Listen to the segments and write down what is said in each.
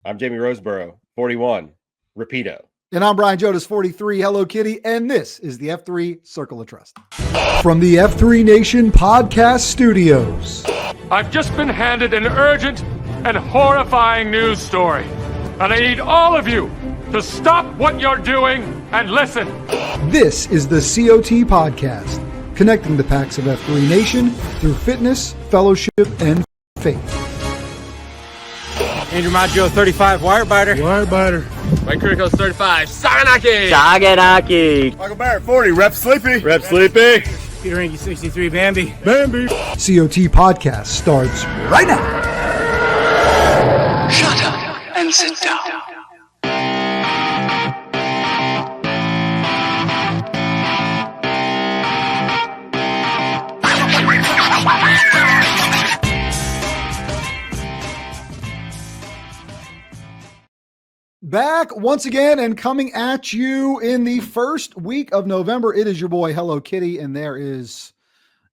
I'm Jamie Roseborough, 41. Rapido. And I'm Brian Jodas, 43. Hello, Kitty. And this is the F3 Circle of Trust. From the F3 Nation Podcast Studios. I've just been handed an urgent and horrifying news story. And I need all of you to stop what you're doing and listen. This is the COT Podcast, connecting the packs of F3 Nation through fitness, fellowship, and faith. Andrew Maggio, 35, Wirebiter. Mike Kirkos, 35, Saganaki. Michael Barrett, 40, Rep Sleepy. Peter Ranky, 63, Bambi. COT Podcast starts right now. Shut up and sit down. Back once again and coming at you in the first week of November. It is your boy, Hello Kitty, and there is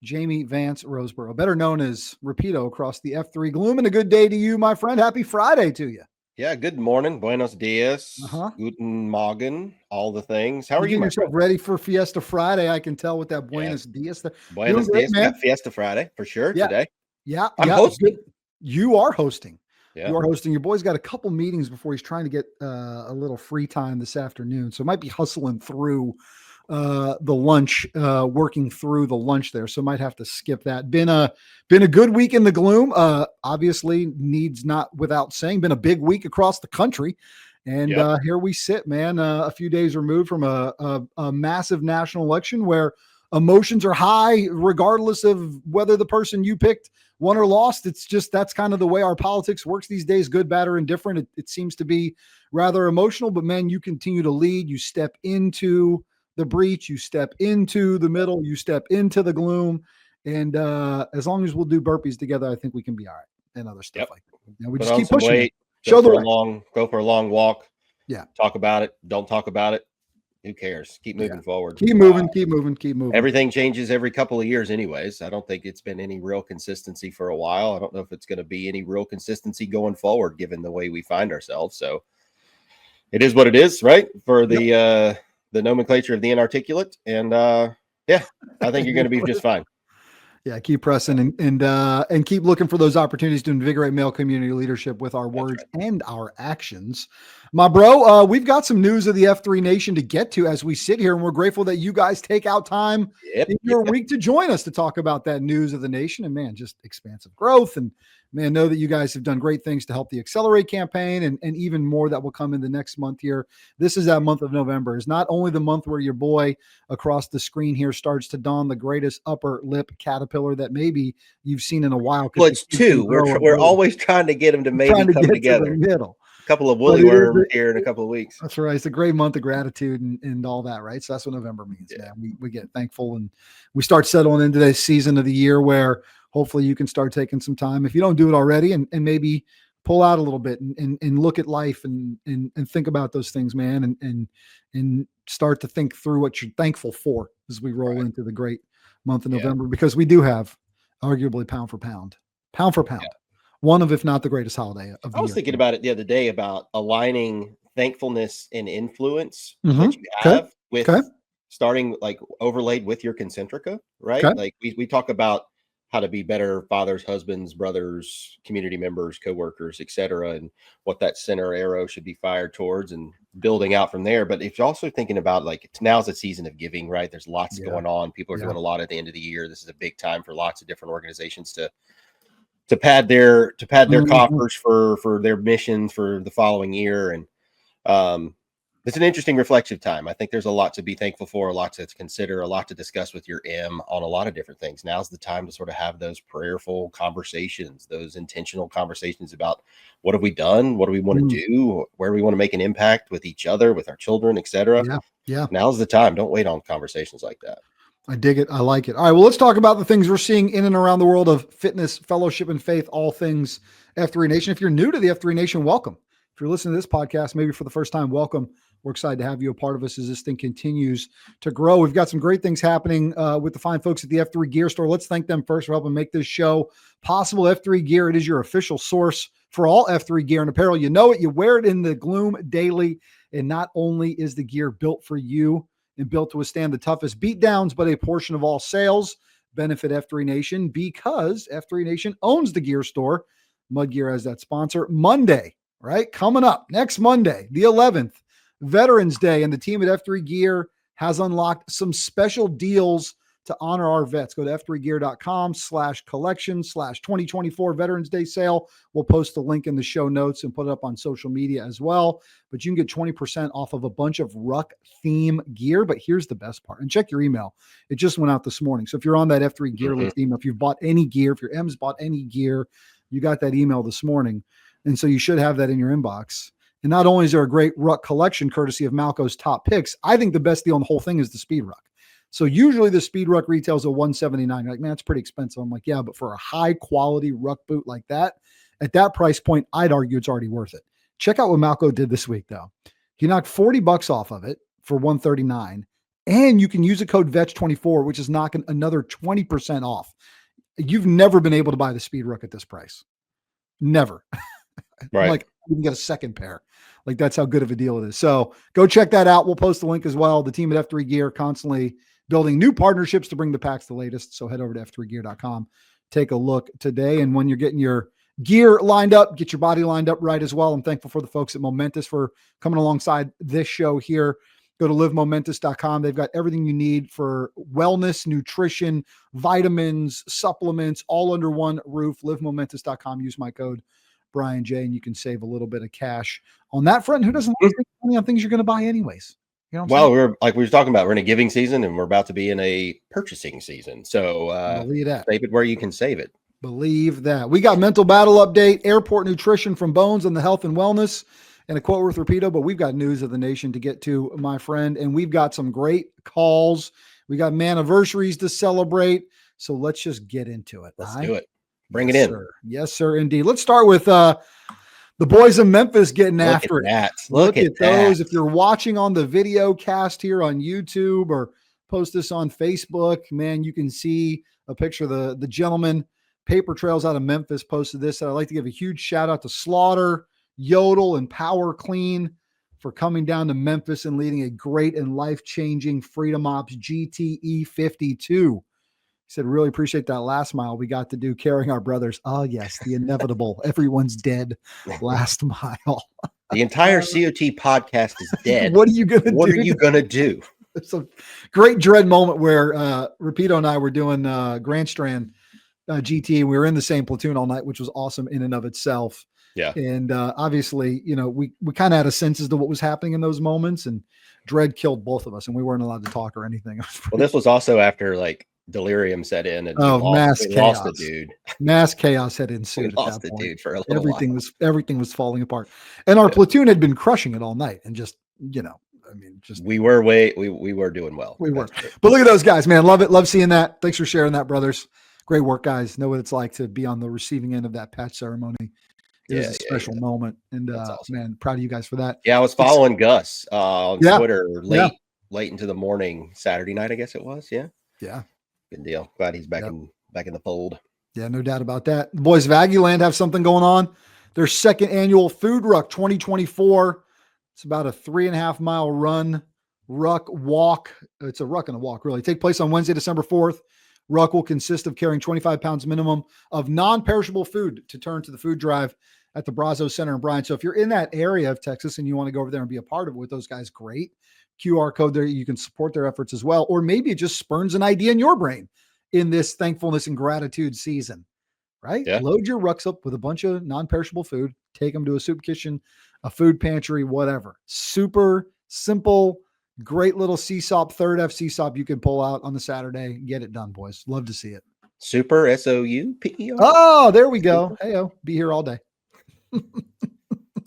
Jamie Vance Roseborough, better known as Rapido across the F3 Gloom. And a good day to you, my friend. Happy Friday to you. Yeah, good morning. Buenos dias. Guten Morgen. All the things. How are you, my yourself friend? ready for Fiesta Friday? I can tell with that Buenos dias. Buenos dias. We got Fiesta Friday for sure today. Yeah. I'm hosting. You are hosting. Yeah. You are hosting. Your boy's got a couple meetings before he's trying to get a little free time this afternoon. So might be hustling through the lunch, working through the lunch there. So might have to skip that. Been a good week in the gloom. Obviously needs not without saying, been a big week across the country. And here we sit, man, a few days removed from a massive national election where emotions are high, regardless of whether the person you picked won or lost. It's just, that's kind of the way our politics works these days, good, bad, or indifferent. It seems to be rather emotional, but man, you continue to lead. You step into the breach, you step into the middle, you step into the gloom. And as long as we'll do burpees together, I think we can be all right, and other stuff like that. And we just keep pushing. Weight, Show the way. Go for a long walk. Yeah. Talk about it. Don't talk about it. Who cares? Keep moving forward. Keep moving. Everything changes every couple of years anyways. I don't think it's been any real consistency for a while. I don't know if it's going to be any real consistency going forward, given the way we find ourselves. So it is what it is, right? For the nomenclature of the inarticulate. And I think you're going to be just fine. Yeah, keep pressing and keep looking for those opportunities to invigorate male community leadership with our words and our actions. My bro, we've got some news of the F3 Nation to get to as we sit here, and we're grateful that you guys take out time in your week to join us to talk about that news of the nation. And man, just expansive growth. And man, know that you guys have done great things to help the Accelerate campaign and even more that will come in the next month here. This is that month of November. Is not only the month where your boy across the screen here starts to don the greatest upper lip caterpillar that maybe you've seen in a while. Well, it's two. We're always trying to get them to maybe come together. To the middle. A couple of woolly worms here in a couple of weeks. That's right. It's a great month of gratitude and all that, right? So that's what November means, man. We get thankful and we start settling into this season of the year where hopefully you can start taking some time, if you don't do it already, and maybe pull out a little bit and look at life and think about those things, man, and start to think through what you're thankful for as we roll into the great month of November, because we do have arguably pound for pound, one of, if not the greatest holiday of the year. I was thinking about it the other day about aligning thankfulness and influence that you have with starting like overlaid with your concentrica, right? Like we talk about how to be better fathers, husbands, brothers, community members, coworkers, etc., and what that center arrow should be fired towards and building out from there. But if you're also thinking about like now's a season of giving, right? There's lots going on. People are doing a lot at the end of the year. This is a big time for lots of different organizations to pad their coffers for their missions for the following year. And it's an interesting reflexive time. I think there's a lot to be thankful for, a lot to consider, a lot to discuss with your M on a lot of different things. Now's the time to sort of have those prayerful conversations, those intentional conversations about what have we done? What do we want to do? Where we want to make an impact with each other, with our children, etc. Yeah. Now's the time. Don't wait on conversations like that. I dig it. I like it. All right. Well, let's talk about the things we're seeing in and around the world of fitness, fellowship, and faith, all things F3 Nation. If you're new to the F3 Nation, welcome. If you're listening to this podcast, maybe for the first time, welcome. We're excited to have you a part of us as this thing continues to grow. We've got some great things happening with the fine folks at the F3 Gear Store. Let's thank them first for helping make this show possible. F3 Gear, it is your official source for all F3 gear and apparel. You know it. You wear it in the gloom daily. And not only is the gear built for you and built to withstand the toughest beatdowns, but a portion of all sales benefit F3 Nation because F3 Nation owns the gear store. Mud Gear as that sponsor. Monday, right? Coming up next Monday, the 11th, Veterans Day, and the team at F3 Gear has unlocked some special deals to honor our vets. Go to f3gear.com/collection/2024 Veterans Day sale. We'll post the link in the show notes and put it up on social media as well. But you can get 20% off of a bunch of Ruck theme gear. But here's the best part. And check your email. It just went out this morning. So if you're on that F3 Gear list email, if you've bought any gear, if your M's bought any gear, you got that email this morning. And so you should have that in your inbox. And not only is there a great Ruck collection courtesy of Malco's Top Picks, I think the best deal in the whole thing is the Speed Ruck. So usually the Speed Ruck retails at $179. You're like, man, it's pretty expensive. I'm like, yeah, but for a high quality Ruck boot like that, at that price point, I'd argue it's already worth it. Check out what Malco did this week, though. He knocked $40 off of it for $139, and you can use the code VETCH24, which is knocking another 20% off. You've never been able to buy the Speed Ruck at this price. Never. Right. Like you can get a second pair. Like that's how good of a deal it is. So go check that out. We'll post the link as well. The team at F3 Gear constantly building new partnerships to bring the packs the latest. So head over to f3gear.com. Take a look today. And when you're getting your gear lined up, get your body lined up right as well. I'm thankful for the folks at Momentous for coming alongside this show here. Go to livemomentous.com. They've got everything you need for wellness, nutrition, vitamins, supplements, all under one roof. Livemomentous.com. Use my code Brian J, and you can save a little bit of cash on that front. Who doesn't want to spend money on things you're going to buy anyways? You know what I'm saying? we were talking about, we're in a giving season and we're about to be in a purchasing season. So believe that. Save it where you can save it. Believe that. We got mental battle update, airport nutrition from Bones on the health and wellness, and a quote with Rapido, but we've got news of the nation to get to, my friend, and we've got some great calls. We got anniversaries to celebrate. So let's just get into it. Let's do it. Bring it in. Sir. Yes, sir, indeed. Let's start with the boys in Memphis getting after it. Look at those. If you're watching on the video cast here on YouTube or post this on Facebook, man, you can see a picture of the gentleman. Paper Trails out of Memphis posted this. I'd like to give a huge shout out to Slaughter, Yodel, and Power Clean for coming down to Memphis and leading a great and life-changing Freedom Ops GTE 52. He said, really appreciate that last mile we got to do carrying our brothers. Oh, yes, the inevitable. Everyone's dead last mile. The entire COT podcast is dead. What are you going to do? What are you going to do? It's a great dread moment where Rapido and I were doing Grand Strand GT. We were in the same platoon all night, which was awesome in and of itself. Yeah. And obviously, you know, we kind of had a sense as to what was happening in those moments, and dread killed both of us, and we weren't allowed to talk or anything. Well, this was also after like delirium set in and mass chaos. Lost the dude. Mass chaos had ensued. We lost the dude for a little everything was falling apart, and our platoon had been crushing it all night, and just, you know, I mean, just we were doing well. We were. But look at those guys, man. Love it. Love seeing that. Thanks for sharing that, brothers. Great work, guys. Know what it's like to be on the receiving end of that patch ceremony. It was a special moment, and awesome. Man, proud of you guys for that. Yeah, I was following Gus on Twitter late into the morning Saturday night, I guess it was. Yeah. Good deal. Glad he's back in the fold. Yeah, no doubt about that. The boys of Aggieland have something going on. Their second annual Food Ruck 2024. It's about a 3.5 mile run, ruck walk. It's a ruck and a walk, really. Take place on Wednesday, December 4th. Ruck will consist of carrying 25 pounds minimum of non-perishable food to turn to the food drive at the Brazos Center in Bryan. So if you're in that area of Texas and you want to go over there and be a part of it with those guys, great. QR code there. You can support their efforts as well. Or maybe it just spurns an idea in your brain in this thankfulness and gratitude season, right? Yeah. Load your rucks up with a bunch of non-perishable food, take them to a soup kitchen, a food pantry, whatever. Super simple, great little CSOP, third F CSOP you can pull out on the Saturday. Get it done, boys. Love to see it. Super SOUPER. Oh, there we go. Hey-o, be here all day.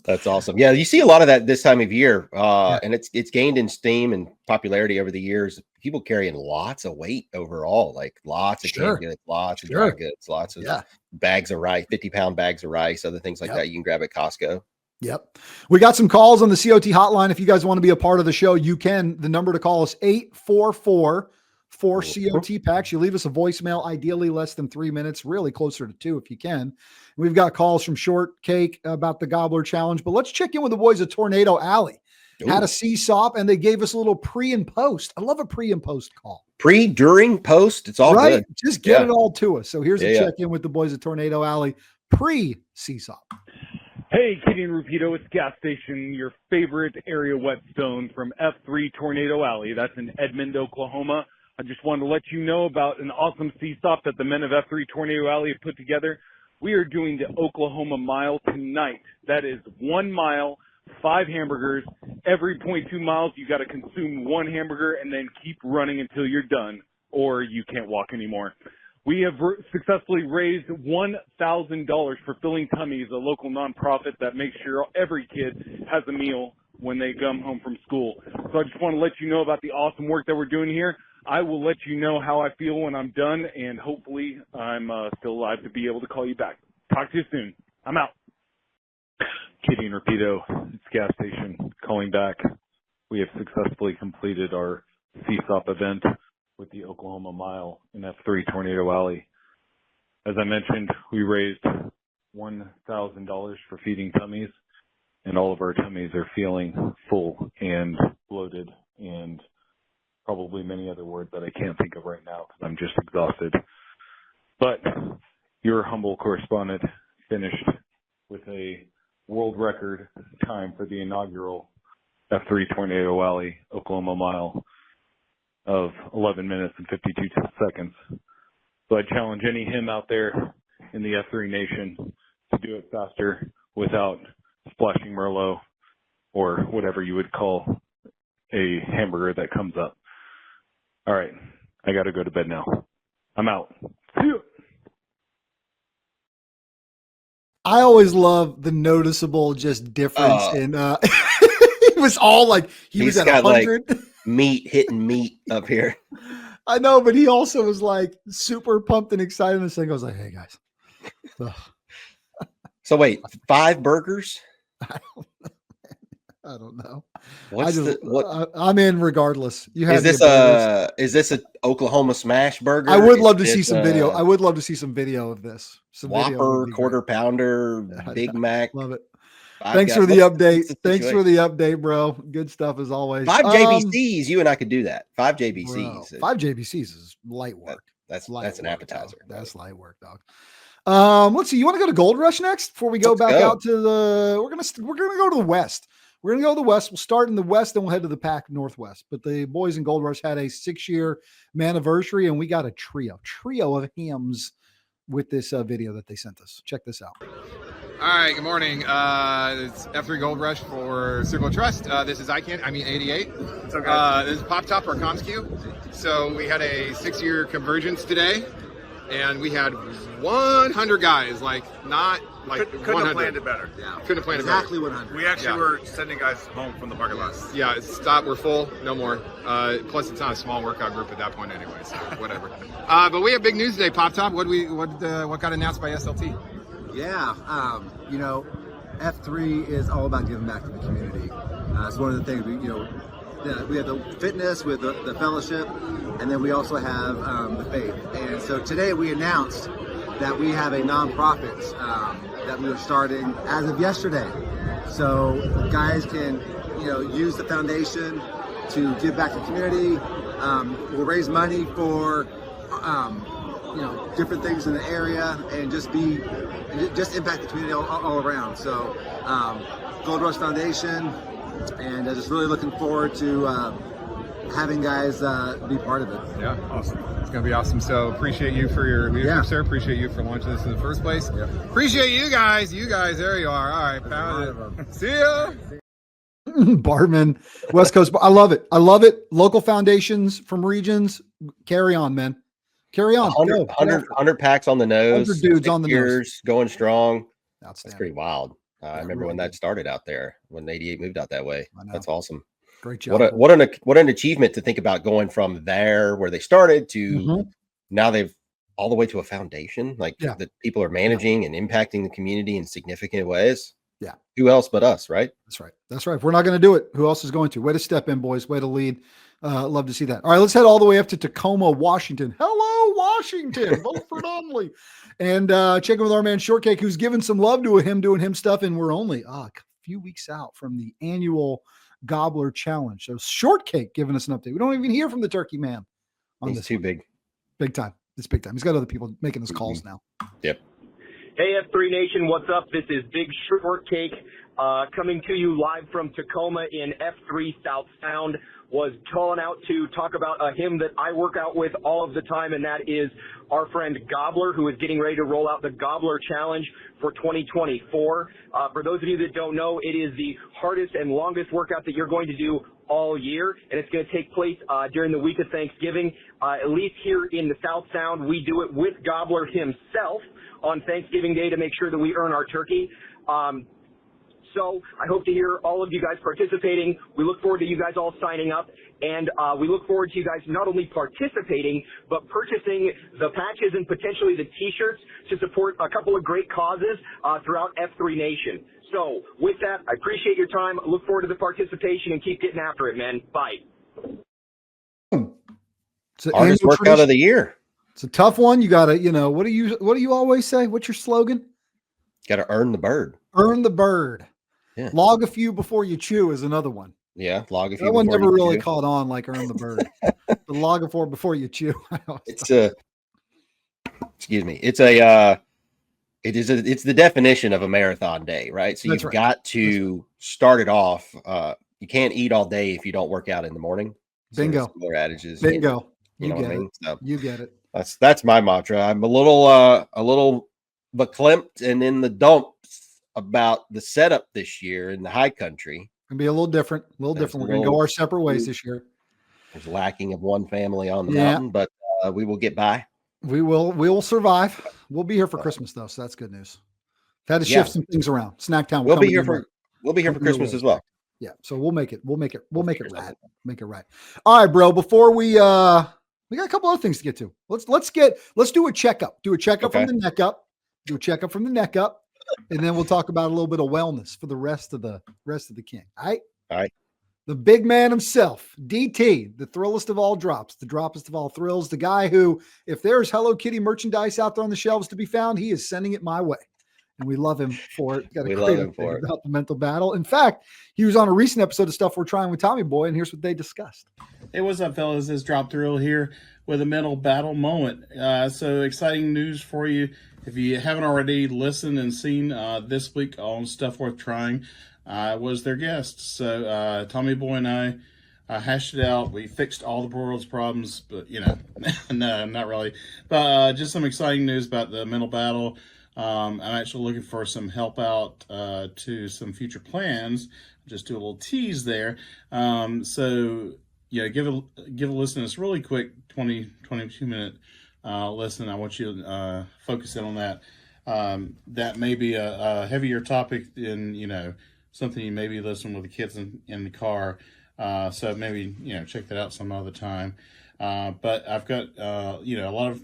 That's awesome. Yeah, you see a lot of that this time of year, and it's gained in steam and popularity over the years. People carrying lots of weight overall, like lots of canned goods, lots of dry goods, lots of bags of rice, 50-pound bags of rice, other things like that you can grab at Costco. Yep. We got some calls on the COT hotline. If you guys want to be a part of the show, you can. The number to call is 844-4COT packs. You leave us a voicemail, ideally less than 3 minutes, really closer to 2 if you can. We've got calls from Shortcake about the Gobbler Challenge, but let's check in with the boys at Tornado Alley. Had a CSOP, and they gave us a little pre and post. I love a pre and post call. Pre, during, post, it's all good. Just get it all to us. So here's a check-in with the boys at Tornado Alley pre-CSOP. Hey, Kitty and Rapido, it's Gas Station, your favorite area whetstone from F3 Tornado Alley. That's in Edmond, Oklahoma. I just wanted to let you know about an awesome CSOP that the men of F3 Tornado Alley have put together. We are doing the Oklahoma Mile tonight. That is 1 mile, 5 hamburgers. Every 0.2 miles, you got to consume 1 hamburger and then keep running until you're done, or you can't walk anymore. We have successfully raised $1,000 for Filling Tummies, a local nonprofit that makes sure every kid has a meal when they come home from school. So I just want to let you know about the awesome work that we're doing here. I will let you know how I feel when I'm done, and hopefully I'm still alive to be able to call you back. Talk to you soon. I'm out. Kitty and Rapido, it's Gas Station calling back. We have successfully completed our CSOP event with the Oklahoma Mile in F3 Tornado Alley. As I mentioned, we raised $1,000 for feeding tummies, and all of our tummies are feeling full and bloated and probably many other words that I can't think of right now because I'm just exhausted. But your humble correspondent finished with a world record time for the inaugural F3 Tornado Alley Oklahoma Mile of 11 minutes and 52 seconds. So I challenge any him out there in the F3 Nation to do it faster without splashing Merlot or whatever you would call a hamburger that comes up. All right, I got to go to bed now. I'm out. See you. I always love the noticeable just difference in it was all like he was at 100. Like meat hitting meat up here. I know, but he also was like super pumped and excited. And this thing, I was like, "Hey guys." So wait, 5 burgers? I don't know. I'm in regardless. Is this a Oklahoma smash burger? I would love to see some video. I would love to see some video of this. Some Whopper, quarter pounder, Big Mac. Love it. Thanks for the update. Thanks for the update, bro. Good stuff as always. 5 JBCs. You and I could do that. 5 JBCs. Bro, 5 JBCs is light work. That's an appetizer. Dog. That's light work, dog. Let's see. You want to go to Gold Rush next before we go out to the? We're gonna go to the West. We're going to go to the West. We'll start in the West, then we'll head to the Pac Northwest. But the boys in Gold Rush had a 6-year anniversary, and we got a trio of hymns with this video that they sent us. Check this out. All right, good morning. It's F3 Gold Rush for Circle of Trust. This is 88. It's okay. This is Pop Top, our comms queue. So we had a 6-year convergence today, and we had 100 guys, couldn't have planned it better. Yeah, couldn't have planned exactly it better. 100. We actually were sending guys home from the parking lots. Yeah, stop. We're full. No more. Plus, it's not a small workout group at that point anyway, so whatever. But we have big news today, Pop Top. What got announced by SLT? Yeah, F3 is all about giving back to the community. It's one of the things we have the fitness with the fellowship, and then we also have the faith. And so today we announced that we have a nonprofit that we are starting as of yesterday. So guys can, use the foundation to give back to the community. We'll raise money for, different things in the area and just impact the community all around. So Gold Rush Foundation, and just really looking forward to having guys be part of it. Yeah, awesome. It's going to be awesome. So appreciate you for your leadership, sir. Appreciate you for launching this in the first place. Yeah. Appreciate you guys. There you are. All right, pound it. See ya. Bartman, West Coast. I love it. Local foundations from regions. Carry on, man. Carry on. 100 packs on the nose. 100 dudes on the nose. Going strong. That's pretty wild. I remember when that started out there, when 88 moved out that way. That's awesome. Great job. What an achievement to think about, going from there where they started to now they've all the way to a foundation, that people are managing and impacting the community in significant ways. Yeah. Who else but us, right? That's right. That's right. If we're not going to do it, who else is going to? Way to step in, boys. Way to lead. Love to see that. All right, let's head all the way up to Tacoma, Washington. Hello, Washington. Vote for Donnelly. And check in with our man Shortcake, who's giving some love to him, doing him stuff. And we're only a few weeks out from the annual Gobbler Challenge. So Shortcake giving us an update. We don't even hear from the Turkey Man. He's too big. Big time. It's big time. He's got other people making his calls now. Yep. Hey, F3 Nation, what's up? This is Big Shortcake coming to you live from Tacoma in F3 South Sound. Was calling out to talk about a hymn that I work out with all of the time, and that is our friend Gobbler, who is getting ready to roll out the Gobbler Challenge for 2024. For those of you that don't know, it is the hardest and longest workout that you're going to do all year, and it's going to take place during the week of Thanksgiving. At least here in the South Sound, we do it with Gobbler himself on Thanksgiving Day to make sure that we earn our turkey. So I hope to hear all of you guys participating. We look forward to you guys all signing up, and we look forward to you guys not only participating, but purchasing the patches and potentially the T-shirts to support a couple of great causes throughout F3 Nation. So with that, I appreciate your time. Look forward to the participation, and keep getting after it, man. Bye. It's an hardest workout of the year. It's a tough one. You got to, what do you always say? What's your slogan? Got to earn the bird. Earn the bird. Yeah. Log a few before you chew is another one. Yeah, log a few. That one never really caught on like earn the bird. The log a four before you chew. It's it's the definition of a marathon day, right? So you've got to start it off. You can't eat all day if you don't work out in the morning. Bingo. Similar adages. Bingo. You know what I mean? So you get it. That's my mantra. I'm a little verklempt and in the dumps about the setup this year in the high country. Gonna be a little different. We're gonna go our separate ways this year. There's lacking of one family on the mountain, but we will get by. We will survive. We'll be here for Christmas though, so that's good news. Had to shift some things around. Snacktown. We'll be here for Christmas as well. Yeah, so we'll make it right. Make it right. All right, bro. Before we got a couple other things to get to. Let's do a checkup. Do a checkup from the neck up. Do a checkup from the neck up. And then we'll talk about a little bit of wellness for the rest of the king. All right. The big man himself, DT, the thrillest of all drops, the droppest of all thrills, the guy who, if there's Hello Kitty merchandise out there on the shelves to be found, he is sending it my way. And we love him for it. Got a great update about the mental battle. In fact, he was on a recent episode of Stuff We're Trying with Tommy Boy, and here's what they discussed. Hey, what's up, fellas? It's Drop Thrill here with a mental battle moment. So exciting news for you. If you haven't already listened and seen this week on Stuff Worth Trying, I was their guest. So Tommy Boy and I hashed it out. We fixed all the world's problems, but, no, not really. But just some exciting news about the mental battle. I'm actually looking for some help out to some future plans. Just do a little tease there. So, give a listen. It's really quick, 22 minute listen. I want you to focus in on that. That may be a heavier topic than, something you maybe listen with the kids in the car. So maybe, check that out some other time. But I've got, a lot of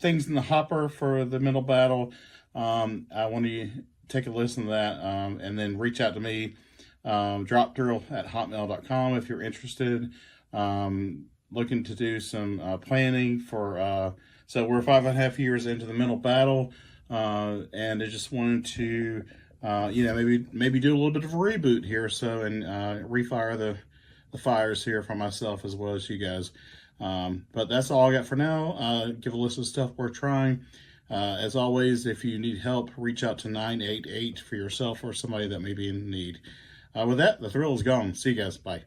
things in the hopper for the mental battle. I want you to take a listen to that and then reach out to me, dropthrill@hotmail.com if you're interested. Looking to do some planning for, so we're 5.5 years into the mental battle, and I just wanted to, maybe do a little bit of a reboot here, so and refire the fires here for myself as well as you guys. But that's all I got for now. Give a list of Stuff We're Trying. As always, if you need help, reach out to 988 for yourself or somebody that may be in need. With that, the thrill is gone. See you guys. Bye.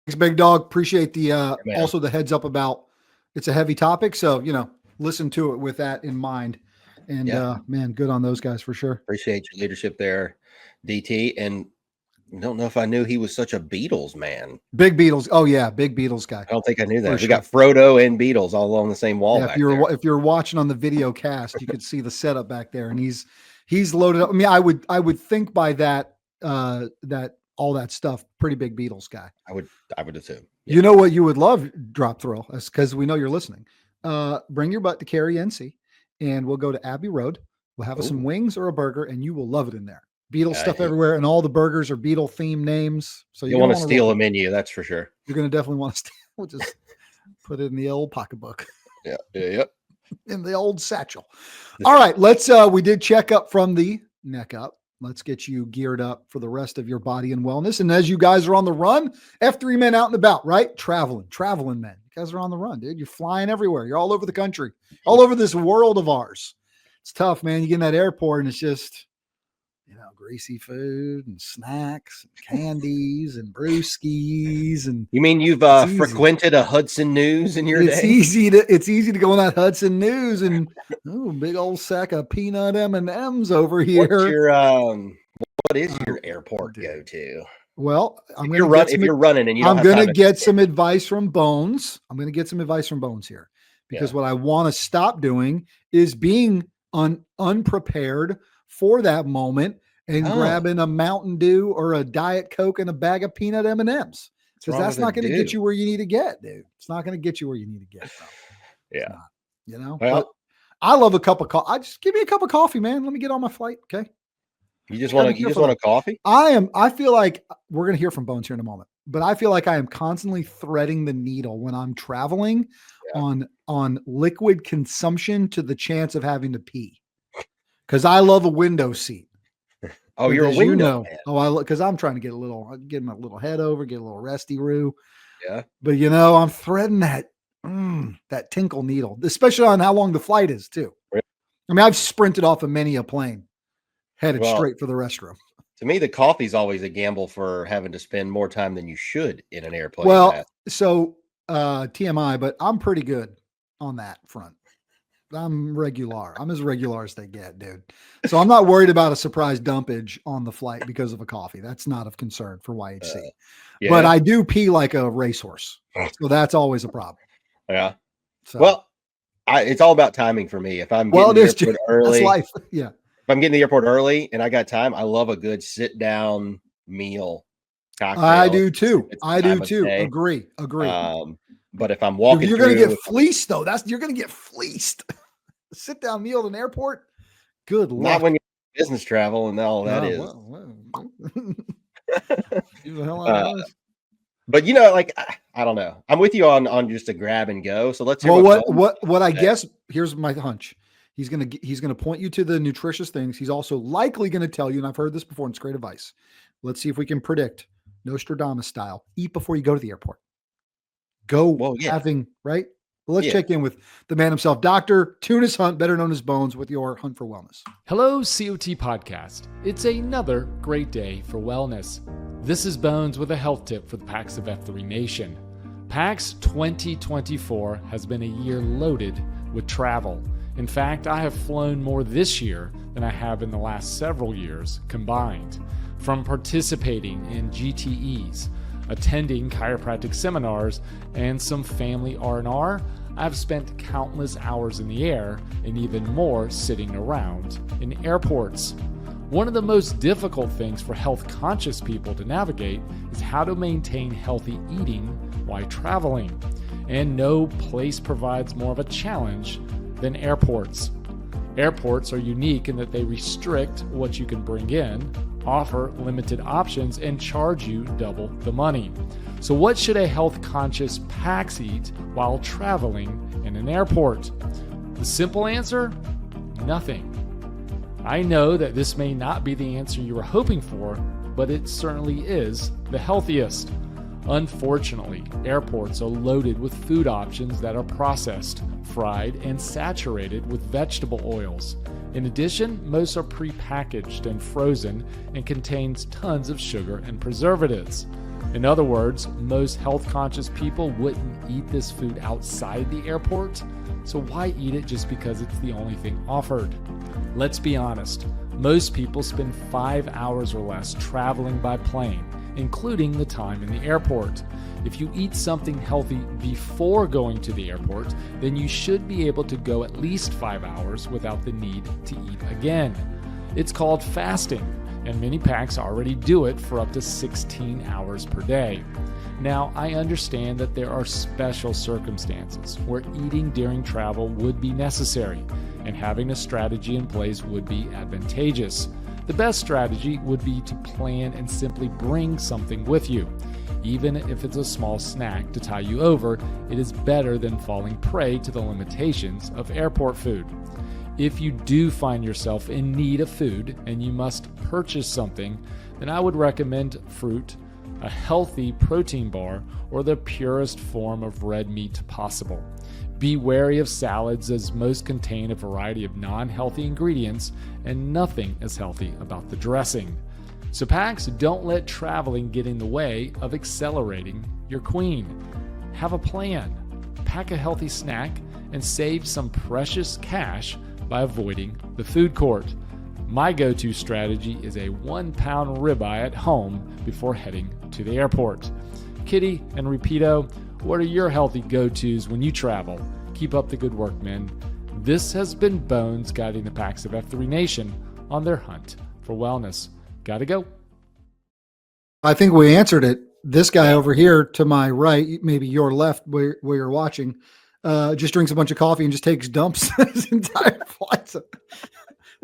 Thanks, Big Dog. Appreciate the also the heads up about it's a heavy topic. So, listen to it with that in mind. And man, good on those guys for sure. Appreciate your leadership there, DT. And I don't know if I knew he was such a Beatles man. Big Beatles. Oh yeah, big Beatles guy. I don't think I knew that. We got Frodo and Beatles all along the same wall. Yeah, if you're watching on the video cast, you could see the setup back there, and he's loaded up. I mean, I would think by that that all that stuff, pretty big Beatles guy. I would assume. Yeah. You know what you would love, Drop Thrill, because we know you're listening. Bring your butt to Cary, NC, and we'll go to Abbey Road. We'll have some wings or a burger, and you will love it in there. Beetle stuff everywhere, and all the burgers are Beetle themed names. So you want to steal a menu, that's for sure. You're going to definitely want to steal. We'll just put it in the old pocketbook. Yep. In the old satchel. All right, let's. We did check up from the neck up. Let's get you geared up for the rest of your body and wellness. And as you guys are on the run, F3 men out and about, right? Traveling men. You guys are on the run, dude. You're flying everywhere. You're all over the country, all over this world of ours. It's tough, man. You get in that airport and it's just, greasy food and snacks and candies and brewskis. And you mean you've frequented a Hudson News in your day? It's easy to go on that Hudson News and big old sack of peanut M&Ms over here. What is your airport go to? Well, if you're running and you don't I'm going to get some advice from Bones. I'm going to get some advice from Bones here, because what I want to stop doing is being unprepared for that moment and grabbing a Mountain Dew or a Diet Coke and a bag of peanut M&Ms, because that's not going to get you where you need to get, dude. It's not going to get you where you need to get. Bro. But I love a cup of coffee. Just give me a cup of coffee, man. Let me get on my flight. Okay. You just want a coffee? I feel like we're going to hear from Bones here in a moment, but I feel like I am constantly threading the needle when I'm traveling on liquid consumption to the chance of having to pee. Cause I love a window seat. Oh, you're a window man. Because I'm trying to get my little head over, get a little resty roo. Yeah. But I'm threading that tinkle needle, especially on how long the flight is too. Right. I mean, I've sprinted off of many a plane headed straight for the restroom. To me, the coffee's always a gamble for having to spend more time than you should in an airplane. Well, so TMI, but I'm pretty good on that front. I'm regular. I'm as regular as they get, dude. So I'm not worried about a surprise dumpage on the flight because of a coffee. That's not of concern for YHC. But I do pee like a racehorse. So that's always a problem. Yeah. So, it's all about timing for me. If I'm getting to the airport early, that's life. Yeah. If I'm getting to the airport early and I got time, I love a good sit down meal. Cocktail. I do too. Agree. But if I'm walking, you're going to get fleeced though. You're going to get fleeced. Sit down meal at an airport. Good luck. Not when you're business travel and all that is. But I don't know. I'm with you on just a grab and go. So let's hear what I guess. Here's my hunch. He's gonna point you to the nutritious things. He's also likely going to tell you, and I've heard this before, and it's great advice. Let's see if we can predict Nostradamus style. Eat before you go to the airport. Right? Well, let's check in with the man himself, Dr. Tunis Hunt, better known as Bones, with your Hunt for Wellness. Hello, COT Podcast. It's another great day for wellness. This is Bones with a health tip for the PAX of F3 Nation. PAX 2024 has been a year loaded with travel. In fact, I have flown more this year than I have in the last several years combined. From participating in GTEs, attending chiropractic seminars, and some family R&R, I've spent countless hours in the air and even more sitting around in airports. One of the most difficult things for health-conscious people to navigate is how to maintain healthy eating while traveling. And no place provides more of a challenge than airports. Airports are unique in that they restrict what you can bring in, offer limited options, and charge you double the money. So what should a health-conscious PAX eat while traveling in an airport? The simple answer? Nothing. I know that this may not be the answer you were hoping for, but it certainly is the healthiest. Unfortunately, airports are loaded with food options that are processed, fried, and saturated with vegetable oils. In addition, most are pre-packaged and frozen and contains tons of sugar and preservatives. In other words, most health-conscious people wouldn't eat this food outside the airport, so why eat it just because it's the only thing offered? Let's be honest, most people spend 5 hours or less traveling by plane, including the time in the airport. If you eat something healthy before going to the airport, then you should be able to go at least 5 hours without the need to eat again. It's called fasting, and many PAX already do it for up to 16 hours per day. Now, I understand that there are special circumstances where eating during travel would be necessary, and having a strategy in place would be advantageous. The best strategy would be to plan and simply bring something with you. Even if it's a small snack to tie you over, it is better than falling prey to the limitations of airport food. If you do find yourself in need of food and you must purchase something, then I would recommend fruit, a healthy protein bar, or the purest form of red meat possible. Be wary of salads, as most contain a variety of non-healthy ingredients, and nothing is healthy about the dressing. So Pax, don't let traveling get in the way of accelerating your queen. Have a plan, pack a healthy snack, and save some precious cash by avoiding the food court. My go-to strategy is a 1-pound ribeye at home before heading to the airport. Kitty and Rapido, what are your healthy go-tos when you travel? Keep up the good work, men. This has been Bones guiding the Pax of F3 Nation on their hunt for wellness. Gotta go. I think we answered it. This guy over here to my right, maybe your left where you're watching, just drinks a bunch of coffee and just takes dumps his entire flight. So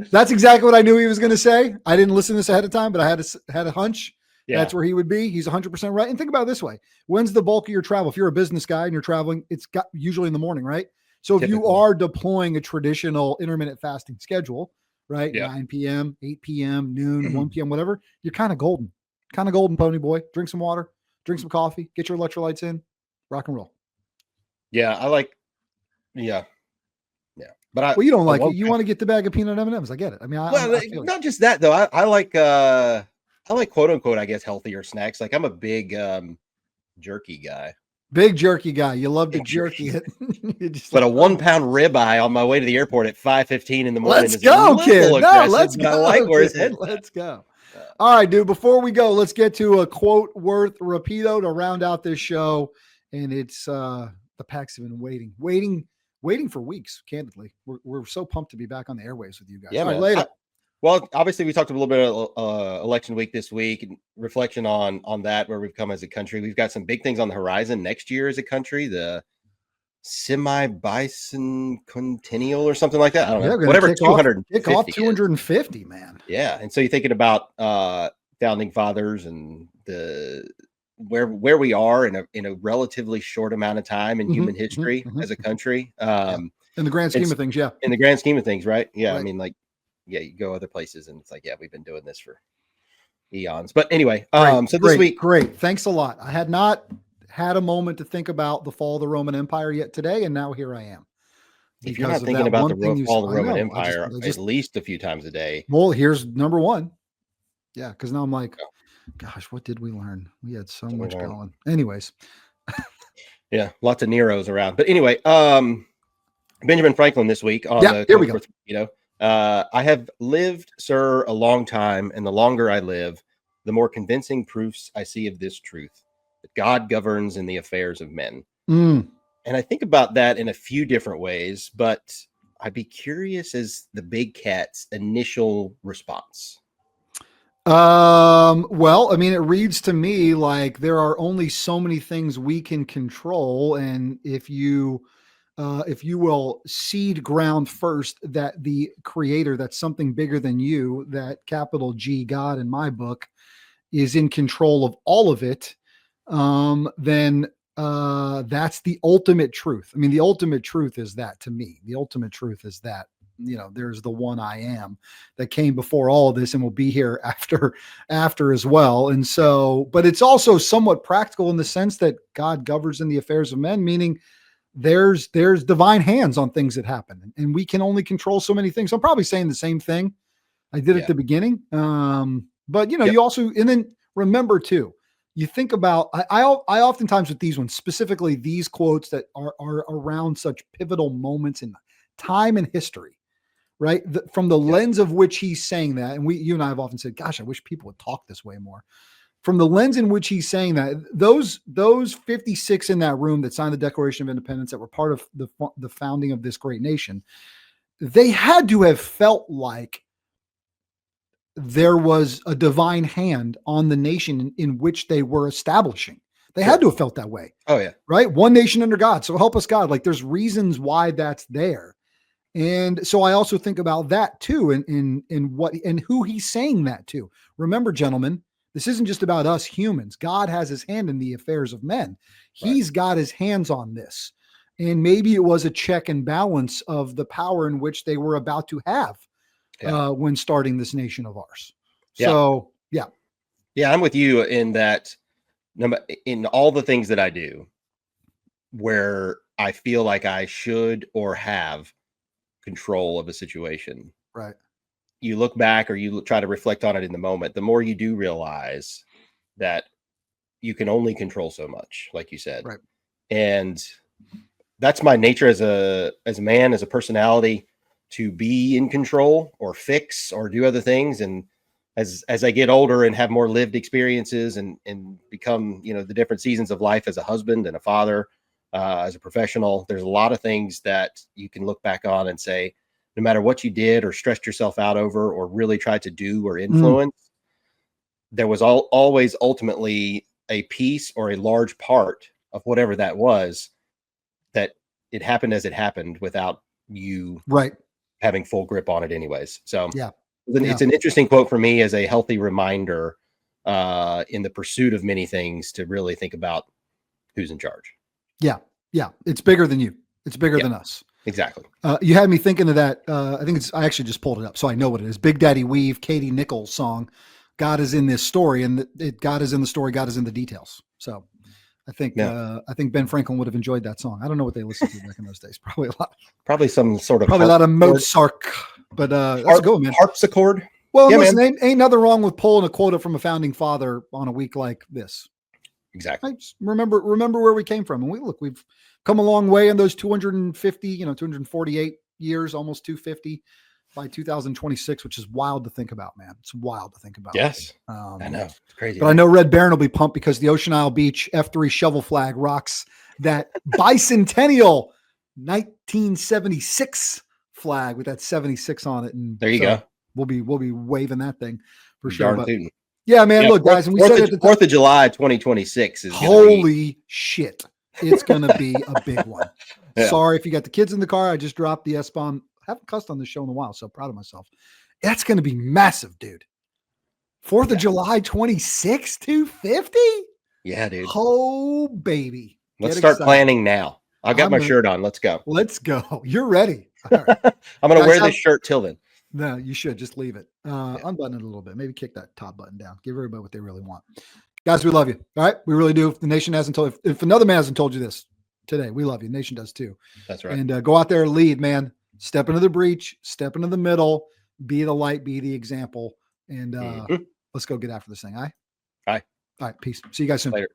that's exactly what I knew he was going to say. I didn't listen to this ahead of time, but I had a hunch. Yeah. That's where he would be. He's 100% right. And think about it this way. When's the bulk of your travel? If you're a business guy and you're traveling, it's got usually in the morning, right? So if you are deploying a traditional intermittent fasting schedule, right? Yeah. 9 p.m., 8 p.m., noon, 1 p.m., whatever, you're kind of golden. Kind of golden, pony boy. Drink some water, drink some coffee, get your electrolytes in, rock and roll. Yeah, I like, yeah. But you don't like it. You want to get the bag of peanut M&Ms. I get it. I mean, I not just that though. I like quote unquote, I guess, healthier snacks. Like I'm a big jerky guy. Big jerky guy. You love to jerky it. But a 1-pound ribeye on my way to the airport at 5:15 in the morning. Let's go, kid. No, let's go. I like where his head. Let's go. All right, dude. Before we go, let's get to a quote worth Rapido to round out this show. And it's the Pax have been waiting for weeks. Candidly, we're so pumped to be back on the airwaves with you guys. Yeah, man. Later. Well, obviously, we talked a little bit of election week this week, and reflection on that, where we've come as a country. We've got some big things on the horizon next year as a country. The semi-bicentennial or something like that. I don't know. Whatever, 250, man. Yeah, and so you're thinking about founding fathers and the where we are in a relatively short amount of time in human history as a country. In the grand scheme of things, yeah. In the grand scheme of things, right? Yeah, right. I mean, like, yeah, you go other places and it's like, yeah, we've been doing this for eons. But anyway, so this week. Great. Thanks a lot. I had not had a moment to think about the fall of the Roman Empire yet today, and now here I am. If you're not thinking about the fall of the Roman Empire at least a few times a day. Well, here's number one. Yeah, because now I'm like, gosh, what did we learn? We had so much going. Anyways. Yeah, lots of Neros around. But anyway, Benjamin Franklin this week on here we go. I have lived, sir, a long time, and the longer I live, the more convincing proofs I see of this truth, that God governs in the affairs of men. And I think about that in a few different ways, but I'd be curious as the big cat's initial response. Well, I mean, it reads to me like there are only so many things we can control. And if you will cede ground first that the creator, that's something bigger than you, that capital G God in my book, is in control of all of it, then that's the ultimate truth. I mean, the ultimate truth is that to me. The ultimate truth is that, there's the one I am that came before all of this and will be here after as well. And so, but it's also somewhat practical in the sense that God governs in the affairs of men, meaning there's divine hands on things that happen, and we can only control so many things. I'm probably saying the same thing I did at the beginning. But you also, and then remember too, you think about, I oftentimes with these ones, specifically these quotes that are around such pivotal moments in time and history, right? From the lens of which he's saying that. And you and I have often said, gosh, I wish people would talk this way more. From the lens in which he's saying that, those 56 in that room that signed the Declaration of Independence, that were part of the founding of this great nation, they had to have felt like there was a divine hand on the nation in which they were establishing. They had to have felt that way. Oh yeah. Right. One nation under God. So help us God. Like there's reasons why that's there. And so I also think about that too, in what and who he's saying that to. Remember, gentlemen, this isn't just about us humans. God has his hand in the affairs of men. He's got his hands on this. And maybe it was a check and balance of the power in which they were about to have when starting this nation of ours. Yeah. So, yeah. Yeah, I'm with you in that in all the things that I do where I feel like I should or have control of a situation. Right. You look back or you try to reflect on it in the moment, the more you do realize that you can only control so much, like you said. Right. And that's my nature as a man, as a personality, to be in control or fix or do other things. And as I get older and have more lived experiences and become, the different seasons of life as a husband and a father, as a professional, there's a lot of things that you can look back on and say, no matter what you did or stressed yourself out over or really tried to do or influence, there was always ultimately a piece or a large part of whatever that was, that it happened as it happened without you having full grip on it anyways. So it's an interesting quote for me as a healthy reminder in the pursuit of many things to really think about who's in charge. Yeah. Yeah. It's bigger than you. It's bigger than us. Exactly. You had me thinking of that. I actually just pulled it up, so I know what it is. Big Daddy Weave, Katie Nichols song. God is in this story, and God is in the story. God is in the details. So I think Ben Franklin would have enjoyed that song. I don't know what they listened to back in those days. Probably some sort of a lot of Mozart, but that's a good, man. Harpsichord. Well, listen, ain't nothing wrong with pulling a quota from a founding father on a week like this. Exactly. Remember where we came from, and we've come a long way in those 250, 248 years, almost 250 by 2026, which is wild to think about, man. It's wild to think about. Yes. I know. It's crazy. But I know Red Baron will be pumped because the Ocean Isle Beach F3 shovel flag rocks that bicentennial 1976 flag with that 76 on it. And there you go. We'll be waving that thing for sure. But, yeah, man. Look, guys, and we said it 4th of July, 2026 is holy shit. It's going to be a big one. Sorry if you got the kids in the car. I just dropped the S-bomb. I haven't cussed on this show in a while, so proud of myself. That's going to be massive, dude. 4th of July, 26, 250? Yeah, dude. Oh, baby. Let's start planning now. I got my shirt on. Let's go. Let's go. You're ready. All right. I'm going to wear this shirt till then. No, you should just leave it. Unbutton it a little bit. Maybe kick that top button down. Give everybody what they really want. Guys, we love you. All right. We really do. If the nation hasn't told, if another man hasn't told you this today, we love you. The nation does too. That's right. And go out there and lead, man. Step into the breach, step into the middle, be the light, be the example. And let's go get after this thing. All right. All right. All right. Peace. See you guys soon. Later.